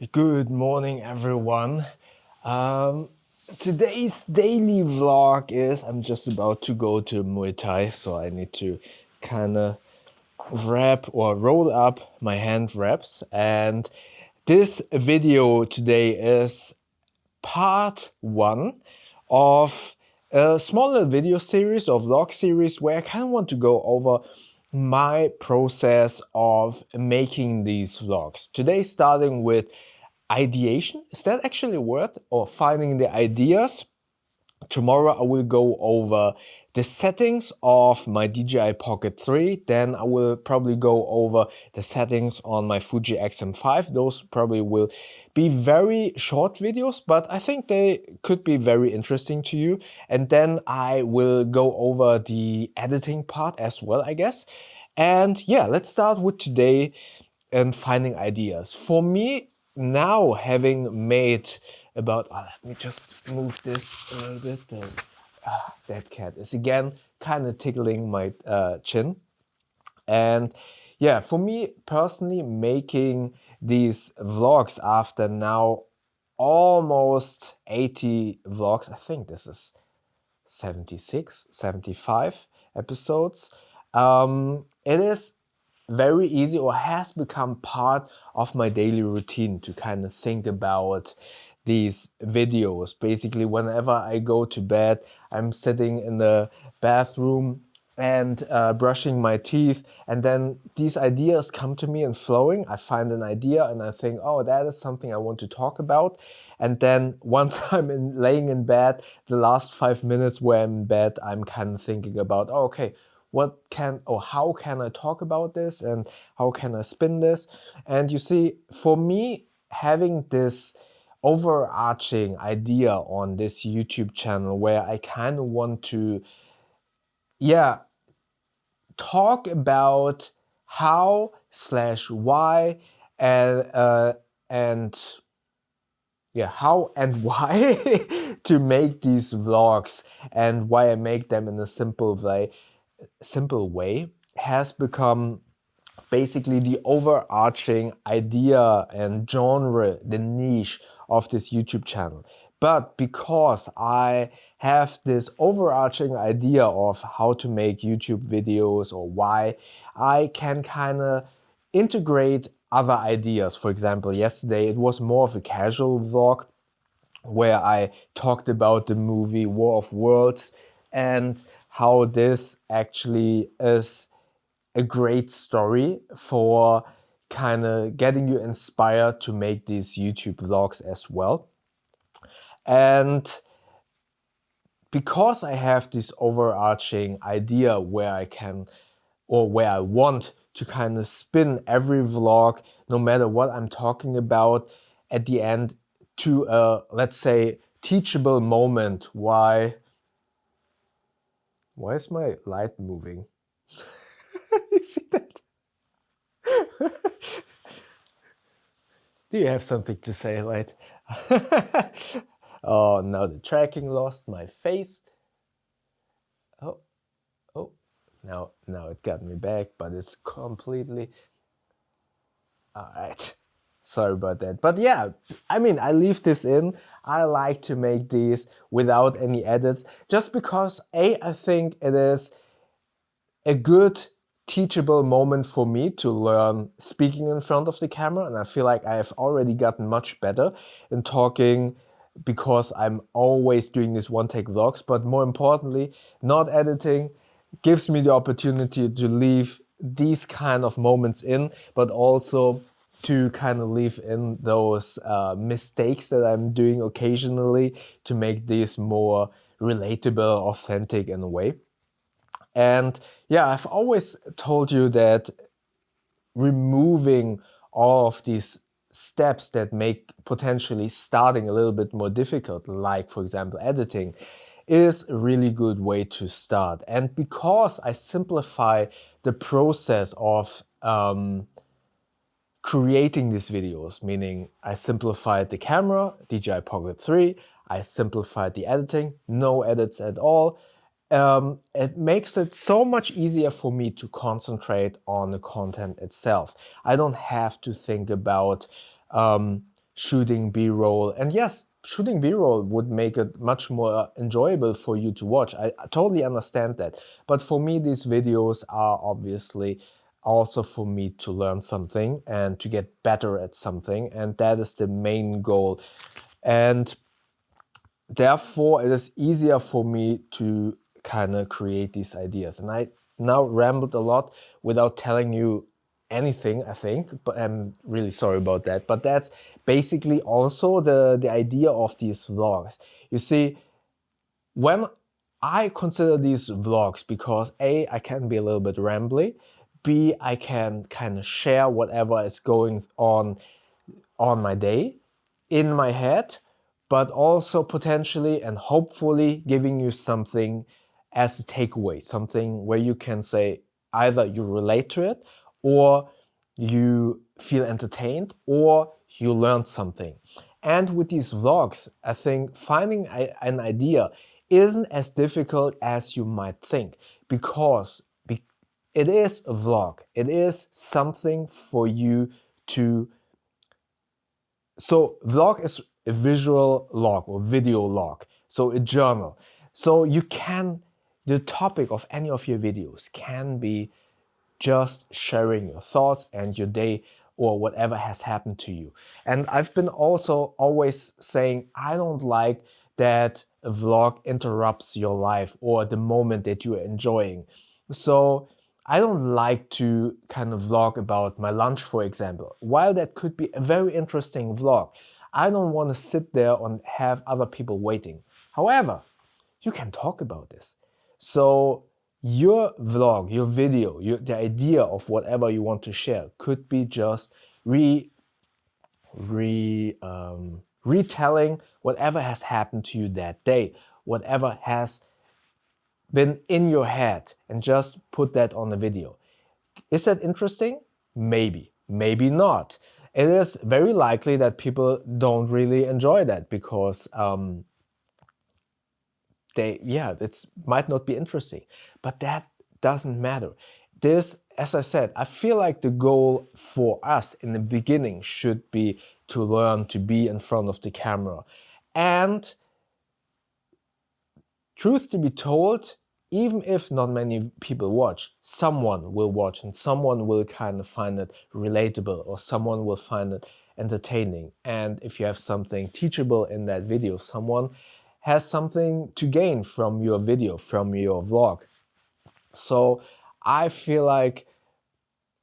Good morning, everyone. Today's daily vlog is I'm just about to go to Muay Thai, so I need to kind of wrap or roll up my hand wraps. And this video today is part one of a smaller video series or vlog series where I kind of want to go over my process of making these vlogs. Today, starting with ideation. Is that actually a word? Or finding the ideas. Tomorrow I will go over the settings of my DJI Pocket 3. Then I will probably go over the settings on my Fuji X-M5. Those probably will be very short videos, but I think they could be very interesting to you. And then I will go over the editing part as well, I guess. And yeah, let's start with today and finding ideas. For me, now having made about, let me just move this a little bit. That cat is again kind of tickling my chin. And yeah, for me personally, making these vlogs after now almost 80 vlogs, I think this is 76, 75 episodes. It is very easy or has become part of my daily routine to kind of think about these videos. Basically, whenever I go to bed, I'm sitting in the bathroom and brushing my teeth, and then these ideas come to me and flowing. I find an idea and I think, oh, that is something I want to talk about. And then once I'm laying in bed, the last 5 minutes where I'm in bed, I'm kind of thinking about, oh, okay, what can or how can I talk about this and how can I spin this? And you see, for me, having this overarching idea on this YouTube channel where I kind of want to, yeah, talk about how slash why and yeah, how and why to make these vlogs and why I make them in a simple way has become basically the overarching idea and genre, the niche of this YouTube channel. But because I have this overarching idea of how to make YouTube videos or why, I can kind of integrate other ideas. For example, yesterday it was more of a casual vlog where I talked about the movie War of Worlds and how this actually is a great story for kind of getting you inspired to make these YouTube vlogs as well. And because I have this overarching idea where I can or where I want to kind of spin every vlog, no matter what I'm talking about, at the end to a, let's say, teachable moment. Why is my light moving? You see that? Do you have something to say, light? Oh, now the tracking lost my face. Oh, oh, now it got me back, but it's completely... All right. Sorry about that. But yeah, I mean, I leave this in. I like to make these without any edits just because I think it is a good teachable moment for me to learn speaking in front of the camera, and I feel like I have already gotten much better in talking because I'm always doing these one-take vlogs, but more importantly, not editing gives me the opportunity to leave these kind of moments in, but also to kind of leave in those mistakes that I'm doing occasionally to make these more relatable, authentic in a way. And yeah, I've always told you that removing all of these steps that make potentially starting a little bit more difficult, like for example editing, is a really good way to start. And because I simplify the process of creating these videos, meaning I simplified the camera, DJI Pocket 3, I simplified the editing, no edits at all. It makes it so much easier for me to concentrate on the content itself. I don't have to think about shooting B-roll. And yes, shooting B-roll would make it much more enjoyable for you to watch. I totally understand that. But for me, these videos are obviously also for me to learn something and to get better at something. And that is the main goal. And therefore, it is easier for me to kind of create these ideas. And I now rambled a lot without telling you anything, I think, but I'm really sorry about that. But that's basically also the idea of these vlogs. You see, when I consider these vlogs, because A, I can be a little bit rambly, B, I can kind of share whatever is going on my day in my head, but also potentially and hopefully giving you something as a takeaway, something where you can say either you relate to it, or you feel entertained, or you learned something. And with these vlogs, I think finding an idea isn't as difficult as you might think, because it is a vlog. It is something for you to. So vlog is a visual log or video log, so a journal. So the topic of any of your videos can be just sharing your thoughts and your day or whatever has happened to you. And I've been also always saying I don't like that a vlog interrupts your life or the moment that you are enjoying. So I don't like to kind of vlog about my lunch, for example. While that could be a very interesting vlog, I don't want to sit there and have other people waiting. However, you can talk about this. So your vlog, your video, the idea of whatever you want to share could be just retelling whatever has happened to you that day, whatever has been in your head, and just put that on the video. Is that interesting? Maybe, maybe not. It is very likely that people don't really enjoy that because it might not be interesting, but that doesn't matter. This, as I said, I feel like the goal for us in the beginning should be to learn to be in front of the camera. And truth to be told, even if not many people watch, someone will watch and someone will kind of find it relatable or someone will find it entertaining. And if you have something teachable in that video, someone has something to gain from your video, from your vlog. So I feel like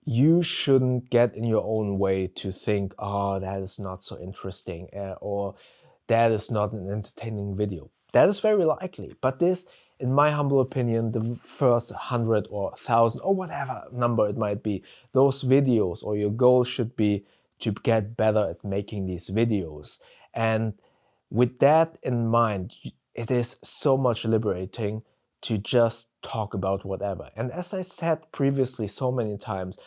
you shouldn't get in your own way to think, oh, that is not so interesting, or that is not an entertaining video. That is very likely, but this, in my humble opinion, the first 100 or 1,000 or whatever number it might be, those videos or your goal should be to get better at making these videos. And with that in mind, it is so much liberating to just talk about whatever. And as I said previously so many times,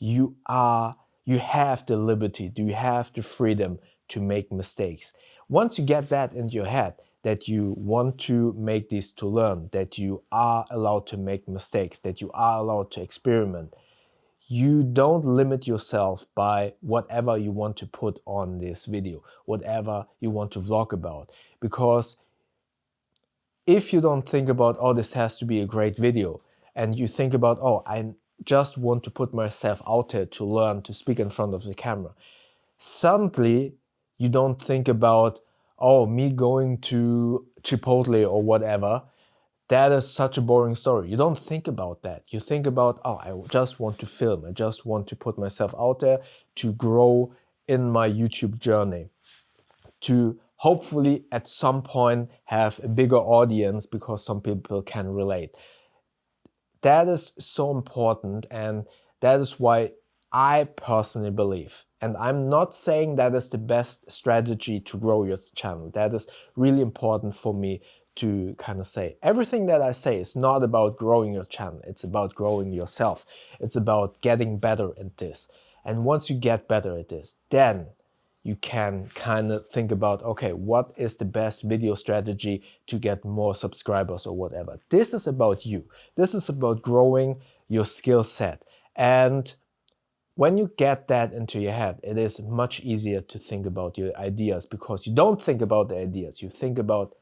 you have the liberty, you have the freedom to make mistakes. Once you get that into your head, that you want to make this to learn, that you are allowed to make mistakes, that you are allowed to experiment, you don't limit yourself by whatever you want to put on this video, whatever you want to vlog about. Because if you don't think about, oh, this has to be a great video, and you think about, oh, I just want to put myself out there to learn to speak in front of the camera, suddenly you don't think about, oh, me going to Chipotle or whatever. That is such a boring story. You don't think about that. You think about, oh, I just want to film. I just want to put myself out there to grow in my YouTube journey, to hopefully at some point have a bigger audience because some people can relate. That is so important, and that is why I personally believe, and I'm not saying that is the best strategy to grow your channel. That is really important for me to kind of say. Everything that I say is not about growing your channel. It's about growing yourself. It's about getting better at this. And once you get better at this, then you can kind of think about, okay, what is the best video strategy to get more subscribers or whatever. This is about you. This is about growing your skill set. And when you get that into your head, it is much easier to think about your ideas, because you don't think about the ideas, you think about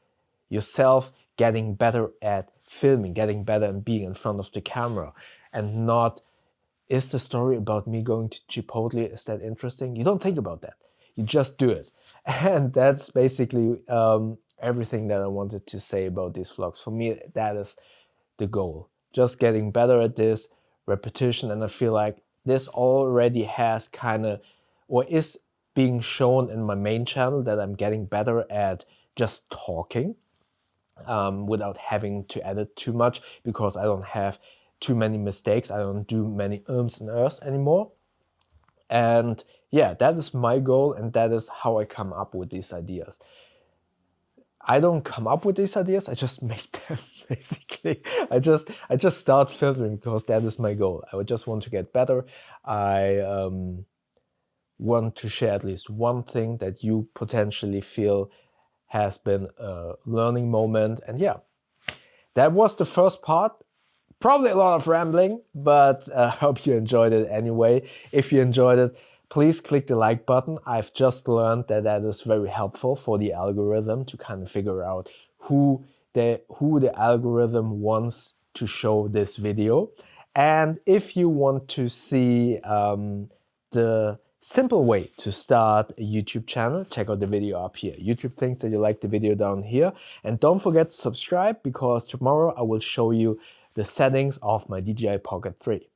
yourself getting better at filming, getting better and being in front of the camera, and not, is the story about me going to Chipotle, is that interesting? You don't think about that. You just do it. And that's basically everything that I wanted to say about these vlogs. For me, that is the goal. Just getting better at this, repetition, and I feel like this already has kind of, or is being shown in my main channel, that I'm getting better at just talking without having to edit too much, because I don't have too many mistakes. I don't do many ums and ers anymore. And yeah, that is my goal, and that is how I come up with these ideas. I don't come up with these ideas, I just make them basically. I just start filming because that is my goal. I would just want to get better. I want to share at least one thing that you potentially feel has been a learning moment. And yeah, that was the first part. Probably a lot of rambling, but I hope you enjoyed it anyway. If you enjoyed it, please click the like button. I've just learned that that is very helpful for the algorithm to kind of figure out who the algorithm wants to show this video. And if you want to see the simple way to start a YouTube channel, check out the video up here. YouTube thinks that you like the video down here. And don't forget to subscribe, because tomorrow I will show you the settings of my DJI Pocket 3.